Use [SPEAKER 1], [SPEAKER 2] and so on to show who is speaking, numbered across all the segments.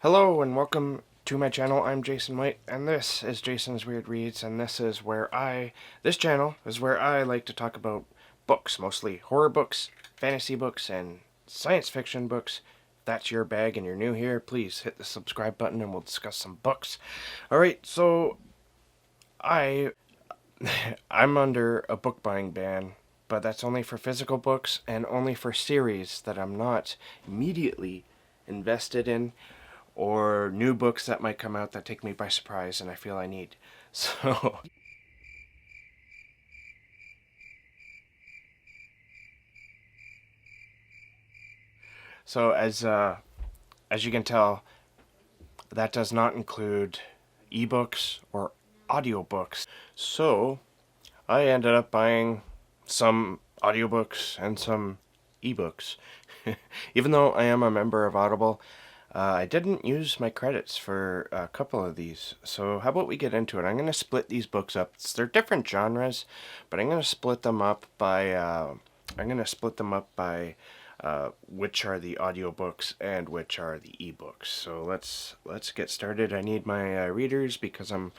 [SPEAKER 1] Hello and welcome to my channel. I'm Jason White and this is Jason's Weird Reads, and this channel is where I like to talk about books, mostly horror books, fantasy books, and science fiction books. If that's your bag and you're new here, please hit the subscribe button and we'll discuss some books. Alright, so I I'm under a book buying ban, but that's only for physical books and only for series that I'm not immediately invested in, or new books that might come out that take me by surprise and I feel I need. So as you can tell, that does not include ebooks or audiobooks. So I ended up buying some audiobooks and some ebooks. Even though I am a member of Audible, I didn't use my credits for a couple of these. So how about we get into it? I'm going to split these books up. They're different genres, but I'm going to split them up by which are the audiobooks and which are the ebooks. So let's get started. I need my readers because I'm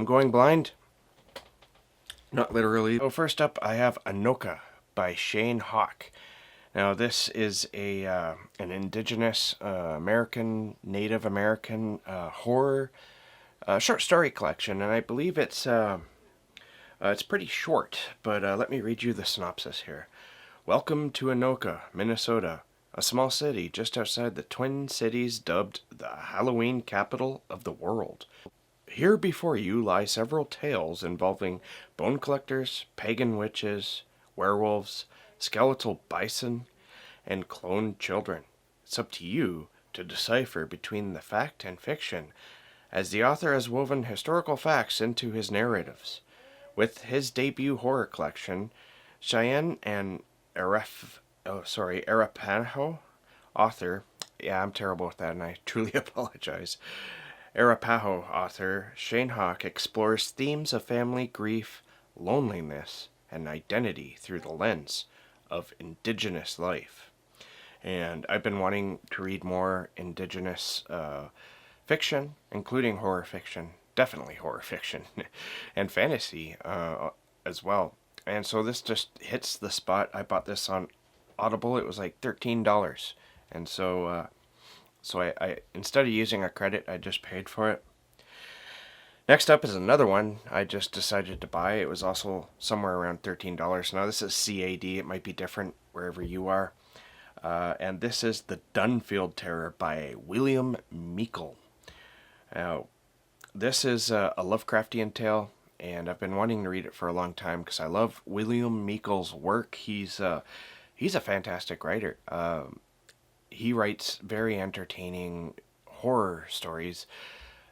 [SPEAKER 1] going blind. Not literally. So first up, I have Anoka by Shane Hawk. Now this is an indigenous Native American horror short story collection, and I believe it's pretty short. But let me read you the synopsis here. Welcome to Anoka, Minnesota, a small city just outside the Twin Cities dubbed the Halloween capital of the world. Here before you lie several tales involving bone collectors, pagan witches, werewolves, skeletal bison, and cloned children. It's up to you to decipher between the fact and fiction, as the author has woven historical facts into his narratives. With his debut horror collection, Cheyenne and Arapaho author, yeah, I'm terrible with that and I truly apologize. Arapaho author Shane Hawk explores themes of family, grief, loneliness, and identity through the lens of indigenous life. And I've been wanting to read more indigenous fiction, including horror fiction, definitely horror fiction, and fantasy as well. And so this just hits the spot. I bought this on Audible. It was like $13. And so I instead of using a credit, I just paid for it. Next up is another one I just decided to buy. It was also somewhere around $13. Now this is CAD. It might be different wherever you are. And this is The Dunfield Terror by William Meikle. Now, this is a Lovecraftian tale, and I've been wanting to read it for a long time because I love William Meikle's work. He's a fantastic writer. He writes very entertaining horror stories,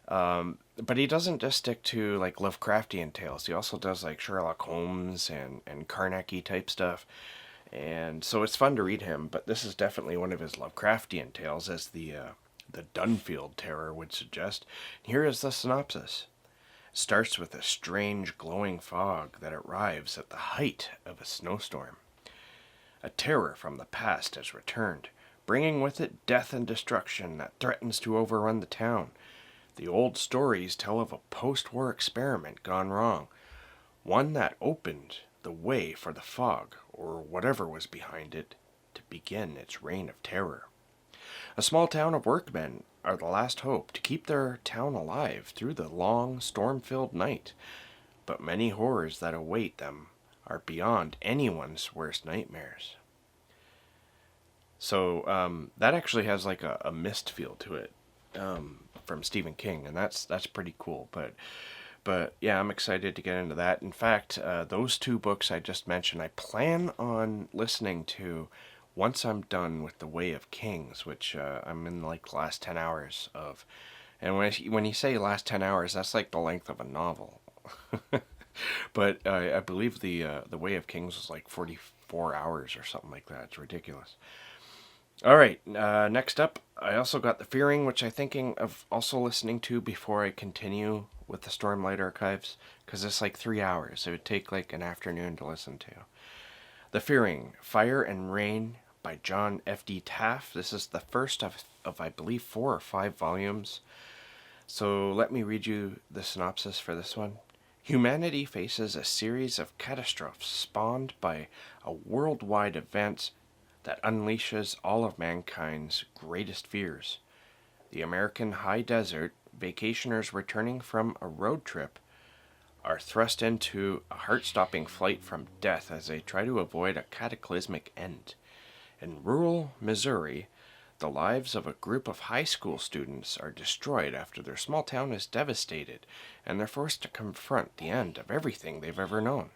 [SPEAKER 1] but he doesn't just stick to like Lovecraftian tales. He also does like Sherlock Holmes and Carnac-y type stuff. And so it's fun to read him, but this is definitely one of his Lovecraftian tales, as the Dunfield Terror would suggest. Here is the synopsis. It starts with a strange glowing fog that arrives at the height of a snowstorm. A terror from the past has returned, bringing with it death and destruction that threatens to overrun the town. The old stories tell of a post-war experiment gone wrong, one that opened the way for the fog, or whatever was behind it, to begin its reign of terror. A small town of workmen are the last hope to keep their town alive through the long, storm-filled night, but many horrors that await them are beyond anyone's worst nightmares. So that actually has like a mist feel to it, from Stephen King, and that's pretty cool. But yeah, I'm excited to get into that. In fact, those two books I just mentioned, I plan on listening to once I'm done with The Way of Kings, which I'm in like the last 10 hours of. And when you say last 10 hours, that's like the length of a novel. But I believe the Way of Kings was like 44 hours or something like that. It's ridiculous. All right, next up, I also got The Fearing, which I'm thinking of also listening to before I continue with the Stormlight Archives, because it's like 3 hours. It would take like an afternoon to listen to. The Fearing, Fire and Rain by John F.D. Taff. This is the first of I believe 4 or 5 volumes. So let me read you the synopsis for this one. Humanity faces a series of catastrophes spawned by a worldwide event that unleashes all of mankind's greatest fears. The American high desert, vacationers returning from a road trip are thrust into a heart-stopping flight from death as they try to avoid a cataclysmic end. In rural Missouri, the lives of a group of high school students are destroyed after their small town is devastated, and they're forced to confront the end of everything they've ever known.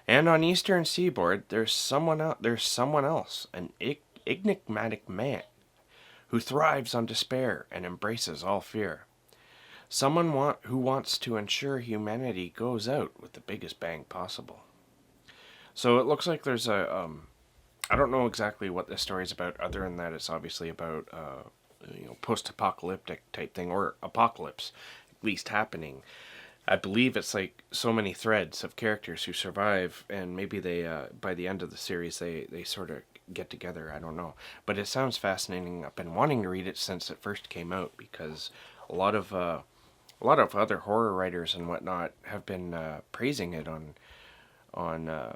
[SPEAKER 1] And on Eastern Seaboard, there's someone else, an enigmatic man who thrives on despair and embraces all fear. Someone who wants to ensure humanity goes out with the biggest bang possible. So it looks like there's a I don't know exactly what this story is about, other than that it's obviously about post-apocalyptic type thing, or apocalypse at least happening. I believe it's like so many threads of characters who survive, and maybe they by the end of the series they sort of get together. I don't know, but it sounds fascinating. I've been wanting to read it since it first came out, because a lot of other horror writers and whatnot have been praising it on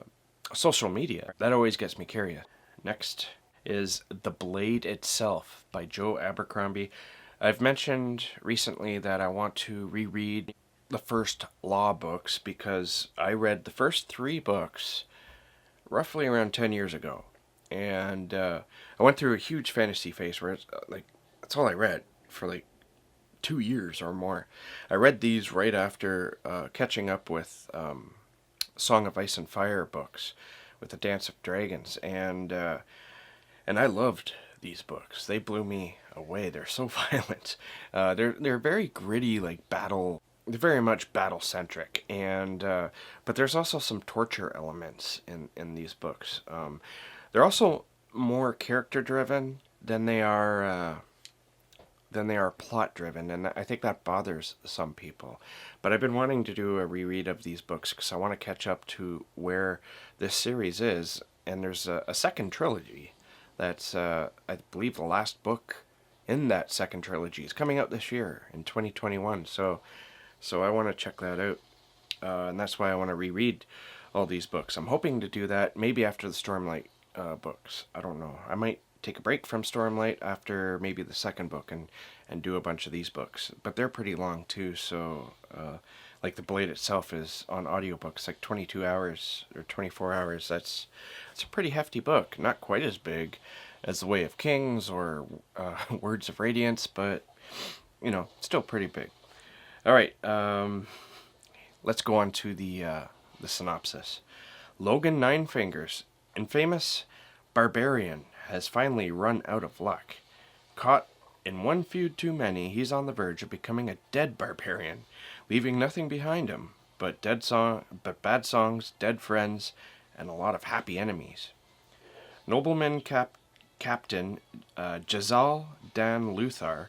[SPEAKER 1] social media. That always gets me curious. Next is The Blade Itself by Joe Abercrombie. I've mentioned recently that I want to reread the first Law books, because I read the first 3 books roughly around 10 years ago. And I went through a huge fantasy phase where it's that's all I read for 2 years or more. I read these right after catching up with Song of Ice and Fire books, with the Dance of Dragons, and I loved these books. They blew me away. They're so violent. They're very gritty, battle. They're very much battle centric, and but there's also some torture elements in these books. They're also more character driven than they are plot driven, and I think that bothers some people. But I've been wanting to do a reread of these books because I want to catch up to where this series is, and there's a second trilogy that's I believe the last book in that second trilogy is coming out this year in 2021, so I want to check that out, and that's why I want to reread all these books. I'm hoping to do that maybe after the Stormlight books. I don't know. I might take a break from Stormlight after maybe the second book and do a bunch of these books. But they're pretty long too, so The Blade Itself is on audiobooks, 22 hours or 24 hours. It's a pretty hefty book. Not quite as big as The Way of Kings or Words of Radiance, but still pretty big. All right, let's go on to the synopsis. Logan Ninefingers, infamous barbarian, has finally run out of luck. Caught in one feud too many, he's on the verge of becoming a dead barbarian, leaving nothing behind him but bad songs, dead friends, and a lot of happy enemies. Nobleman Captain Jazal Dan Luthar,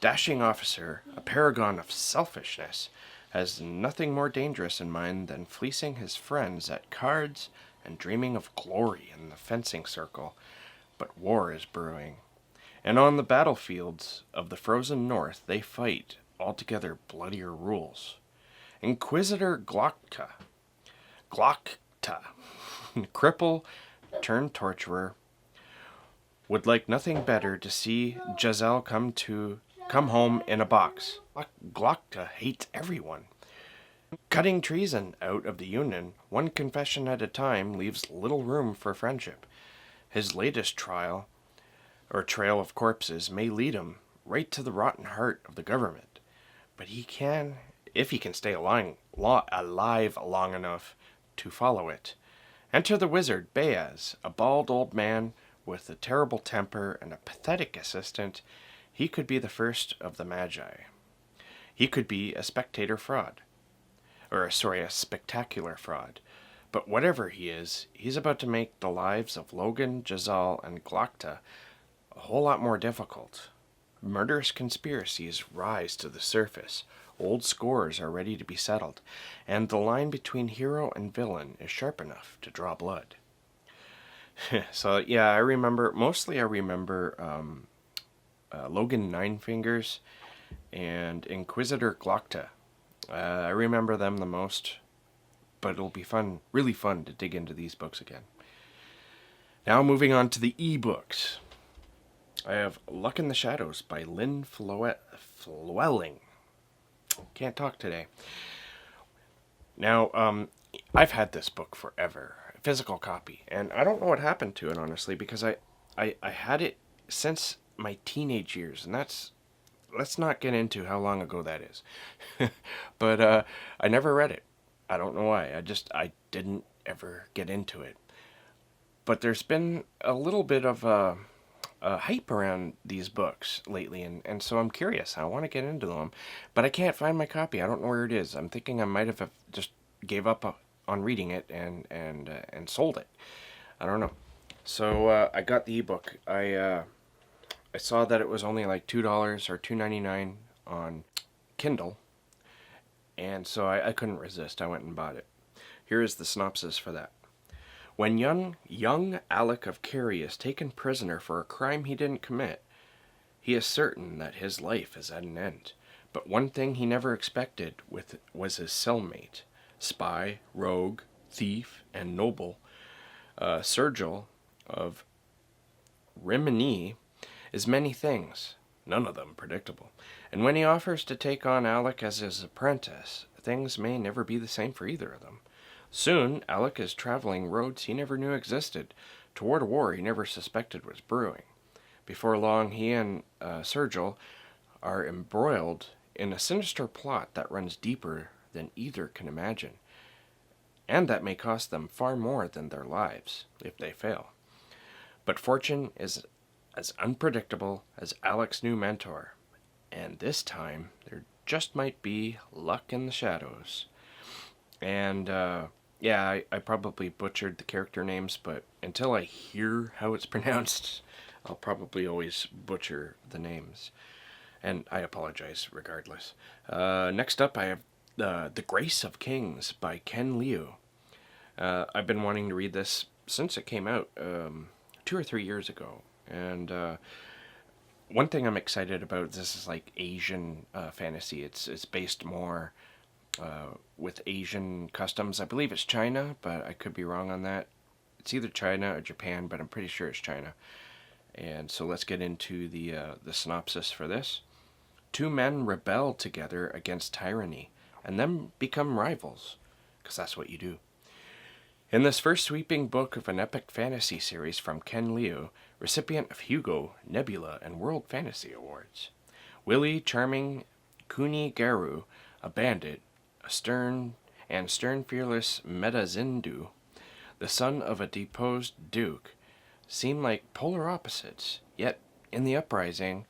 [SPEAKER 1] dashing officer, a paragon of selfishness, has nothing more dangerous in mind than fleecing his friends at cards and dreaming of glory in the fencing circle. But war is brewing, and on the battlefields of the frozen north they fight altogether bloodier rules. Inquisitor Glokta, cripple turned torturer, would like nothing better to see Jazal come home in a box. Glokta hates everyone. Cutting treason out of the Union, one confession at a time, leaves little room for friendship. His latest trail of corpses may lead him right to the rotten heart of the government. But if he can stay alive long enough to follow it. Enter the wizard, Beaz, a bald old man with a terrible temper and a pathetic assistant. He could be the first of the Magi. He could be a spectator fraud. A spectacular fraud. But whatever he is, he's about to make the lives of Logan, Jazal, and Glokta a whole lot more difficult. Murderous conspiracies rise to the surface. Old scores are ready to be settled, and the line between hero and villain is sharp enough to draw blood. So yeah, I remember Logan Nine Fingers and Inquisitor Glockta. I remember them the most, but it'll be fun, really fun to dig into these books again. Now moving on to the e-books. I have Luck in the Shadows by Lynn Flewelling. Can't talk today. Now, I've had this book forever, a physical copy, and I don't know what happened to it, honestly, because I had it since my teenage years, and let's not get into how long ago that is. But I never read it. I don't know why. I didn't ever get into it. But there's been a little bit of a hype around these books lately, and so I'm curious. I want to get into them, but I can't find my copy. I don't know where it is. I'm thinking I might have just gave up on reading it and sold it. I don't know. So I got the ebook. I saw that it was only like $2 or $2.99 on Kindle, and so I couldn't resist. I went and bought it. Here is the synopsis for that. When young Alec of Kerry is taken prisoner for a crime he didn't commit, he is certain that his life is at an end. But one thing he never expected was his cellmate, spy, rogue, thief, and noble, Sergil of Rimini, is many things, none of them predictable. And when he offers to take on Alec as his apprentice, things may never be the same for either of them. Soon, Alec is traveling roads he never knew existed, toward a war he never suspected was brewing. Before long, he and Sergil are embroiled in a sinister plot that runs deeper than either can imagine, and that may cost them far more than their lives, if they fail. But fortune is as unpredictable as Alec's new mentor, and this time there just might be luck in the shadows. And yeah, I probably butchered the character names, but until I hear how it's pronounced, I'll probably always butcher the names. And I apologize regardless. Next up, I have The Grace of Kings by Ken Liu. I've been wanting to read this since it came out 2 or 3 years ago. And one thing I'm excited about, this is like Asian fantasy. It's based more with Asian customs. I believe it's China, but I could be wrong on that. It's either China or Japan, but I'm pretty sure it's China. And so let's get into the synopsis for this. Two men rebel together against tyranny, and then become rivals, because that's what you do. In this first sweeping book of an epic fantasy series from Ken Liu, recipient of Hugo, Nebula, and World Fantasy Awards, Willie Charming Kuni Garu, a bandit, a stern fearless Metazindu, the son of a deposed duke, seem like polar opposites, yet in the uprising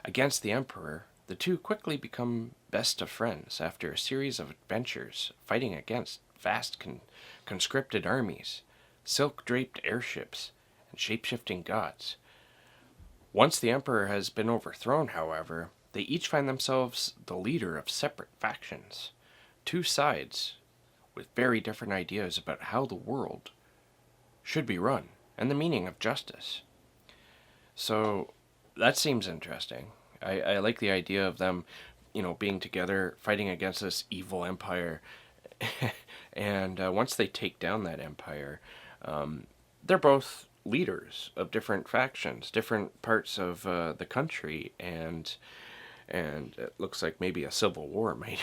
[SPEAKER 1] against the emperor, the two quickly become best of friends after a series of adventures fighting against vast conscripted armies, silk-draped airships, and shape-shifting gods. Once the emperor has been overthrown, however, they each find themselves the leader of separate factions, two sides with very different ideas about how the world should be run and the meaning of justice. So that seems interesting. I like the idea of them, being together, fighting against this evil empire. And once they take down that empire, they're both leaders of different factions, different parts of the country, and it looks like maybe a civil war might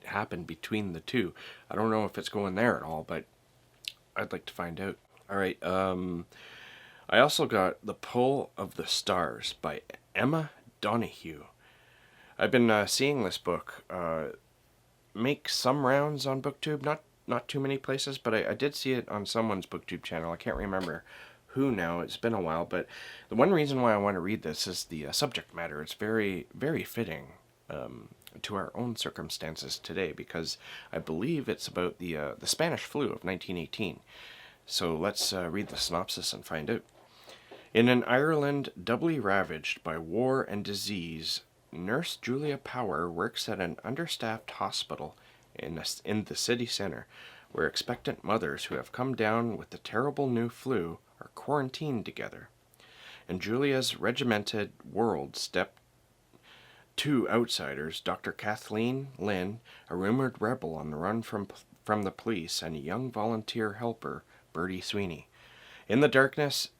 [SPEAKER 1] happen between the two. I don't know if it's going there at all, but I'd like to find out. All right. I also got The Pull of the Stars by Emma Donoghue. I've been seeing this book make some rounds on BookTube, not too many places, but I did see it on someone's BookTube channel. I can't remember who now. It's been a while, but the one reason why I want to read this is the subject matter. It's very, very fitting to our own circumstances today, because I believe it's about the Spanish flu of 1918. So let's read the synopsis and find out. In an Ireland doubly ravaged by war and disease, Nurse Julia Power works at an understaffed hospital in the city center where expectant mothers who have come down with the terrible new flu are quarantined together. In Julia's regimented world step two outsiders, Dr. Kathleen Lynn, a rumored rebel on the run from the police, and a young volunteer helper, Bertie Sweeney. In the darkness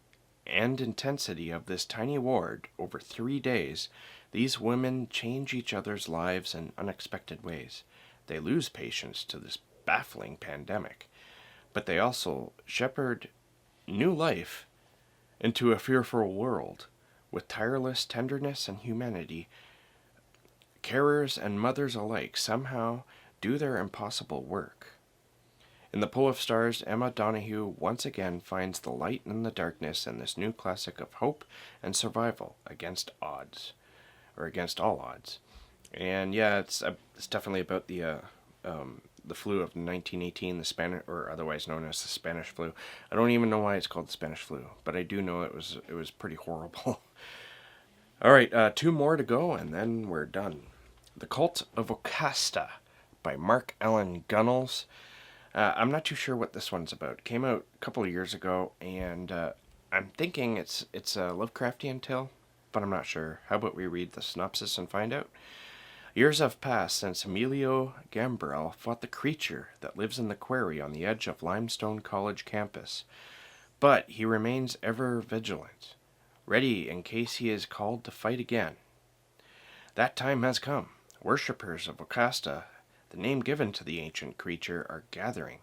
[SPEAKER 1] and intensity of this tiny ward, over 3 days, these women change each other's lives in unexpected ways. They lose patients to this baffling pandemic, but they also shepherd new life into a fearful world. With tireless tenderness and humanity, carers and mothers alike somehow do their impossible work. In The Pull of Stars, Emma Donoghue once again finds the light in the darkness in this new classic of hope and survival against odds, or against all odds. And yeah, it's definitely about the flu of 1918, the Spanish, or otherwise known as the Spanish flu. I don't even know why it's called the Spanish flu, but I do know it was pretty horrible. All right, 2 more to go, and then we're done. The Cult of Ocasta by Mark Allan Gunnells. I'm not too sure what this one's about. It came out a couple of years ago, and I'm thinking it's a Lovecraftian tale, but I'm not sure. How about we read the synopsis and find out? Years have passed since Emilio Gambrell fought the creature that lives in the quarry on the edge of Limestone College campus, but he remains ever vigilant, ready in case he is called to fight again. That time has come. Worshippers of Ocasta, the name given to the ancient creature, are gathering,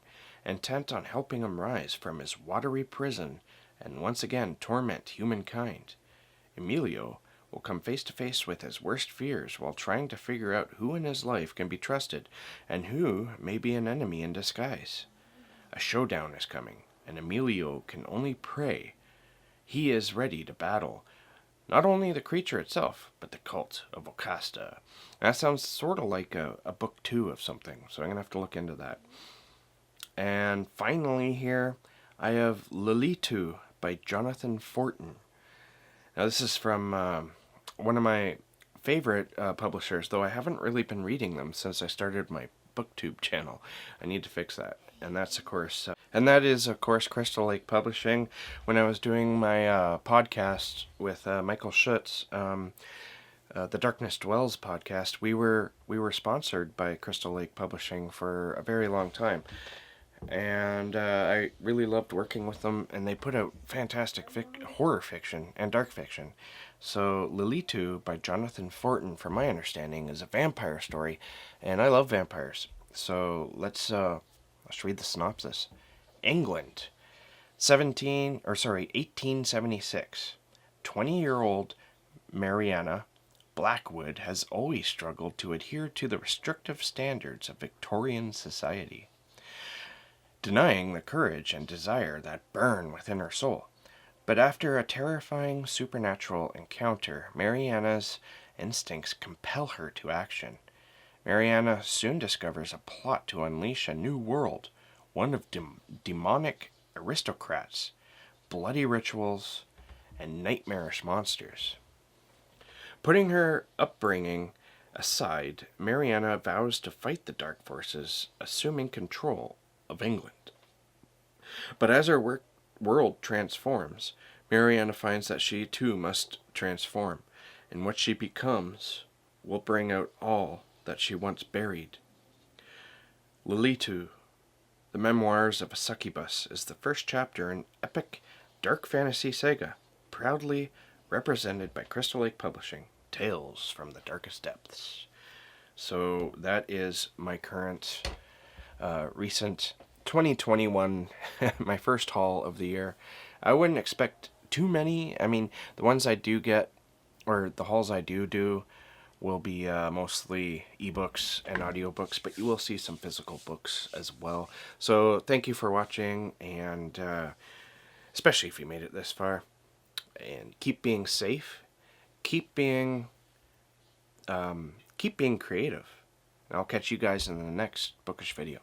[SPEAKER 1] intent on helping him rise from his watery prison and once again torment humankind. Emilio will come face to face with his worst fears while trying to figure out who in his life can be trusted and who may be an enemy in disguise. A showdown is coming, and Emilio can only pray he is ready to battle not only the creature itself, but the Cult of Ocasta. That sounds sort of like a book 2 of something, so I'm going to have to look into that. And finally here, I have Lilitu by Jonathan Fortin. Now this is from one of my favorite publishers, though I haven't really been reading them since I started my booktube channel. I need to fix that. And that's of course Crystal Lake Publishing. When I was doing my podcast with Michael Schutz, the Darkness Dwells podcast, we were sponsored by Crystal Lake Publishing for a very long time, and I really loved working with them. And they put out fantastic horror fiction and dark fiction. So Lilitu by Jonathan Fortin, from my understanding, is a vampire story, and I love vampires. So let's read the synopsis. England, 1876. 20-year-old Mariana Blackwood has always struggled to adhere to the restrictive standards of Victorian society, denying the courage and desire that burn within her soul. But after a terrifying supernatural encounter, Mariana's instincts compel her to action. Mariana soon discovers a plot to unleash a new world, one of demonic aristocrats, bloody rituals, and nightmarish monsters. Putting her upbringing aside, Mariana vows to fight the dark forces, assuming control of England. But as her world transforms, Mariana finds that she too must transform, and what she becomes will bring out all that she once buried. Lilitu, The Memoirs of a Succubus, is the first chapter in epic dark fantasy saga, proudly represented by Crystal Lake Publishing, Tales from the Darkest Depths. So that is my current, recent 2021, my first haul of the year. I wouldn't expect too many. I mean, the ones I do get, or the hauls I do, will be mostly ebooks and audiobooks, but you will see some physical books as well. So thank you for watching, and especially if you made it this far. And keep being safe, keep being creative. And I'll catch you guys in the next bookish video.